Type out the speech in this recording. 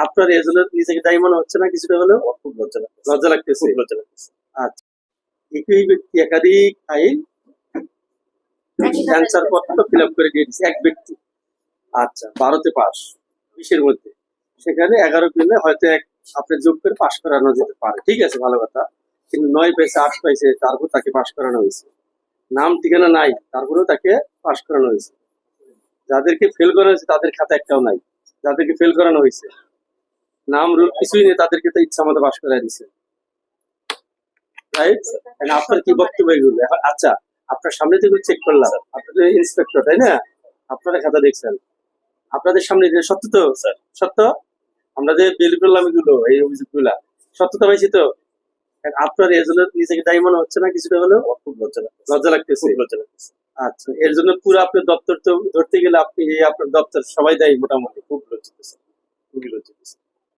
আপনার এর জন্য নিজেকে দায়ী মনে হচ্ছে না কিছুটা হলেও? আমার খুব লজ্জা লাগতেছে, লজ্জা লাগতেছে? খুব লজ্জা লাগতেছে। আচ্ছা, একই ব্যক্তি একাধিক ফাইল অ্যান্সার পত্র ফিল আপ করে দিয়ে দিচ্ছে এক ব্যক্তি। আচ্ছা, 12তে পাস, 20-এর মধ্যে, সেখানে 11 পেলে হয়তো আপনার যোগ করে পাশ করানো যেতে পারে, ঠিক আছে, ভালো কথা। কিন্তু 9 পেয়েছে, 8 পাইছে, তারপর তাকে পাশ করানো হয়েছে। নাম ঠিকানা নাই, তারপরেও তাকে পাশ করানো হয়েছে। যাদেরকে ফেল করানো হয়েছে তাদের খাতা একটাও নাই, যাদেরকে ফেল করানো হয়েছে নাম রুল কিছুই নেই, তাদেরকে তো ইচ্ছা মতো পাশ করাই দিচ্ছে, রাইট? আপনার কি বক্তব্য এগুলো? আচ্ছা, আপনার সামনে থেকে চেক করলাম, আপনাদের ইন্সপেক্টর, তাই না? আপনারা খাতা দেখছেন, আপনাদের সামনে যে সত্য তো? স্যার, সত্য? আমরা যে বের করলাম এগুলো, এই অভিযোগগুলা সত্যতা পাইছি তো? আপনার এর জন্য নিজেকে দায়ী মনে হচ্ছে না কিছুটা হলেও? আমার খুব লজ্জা লাগতেছে, লজ্জা লাগতেছে? খুব লজ্জা লাগতেছে। আচ্ছা, এর জন্য পুরো আপনার দপ্তর তো ধরতে গেলে আপনি আপনার দপ্তর সবাই দায়ী মোটামুটি। খুব লজ্জিত স্যার, খুবই লজ্জিত স্যার।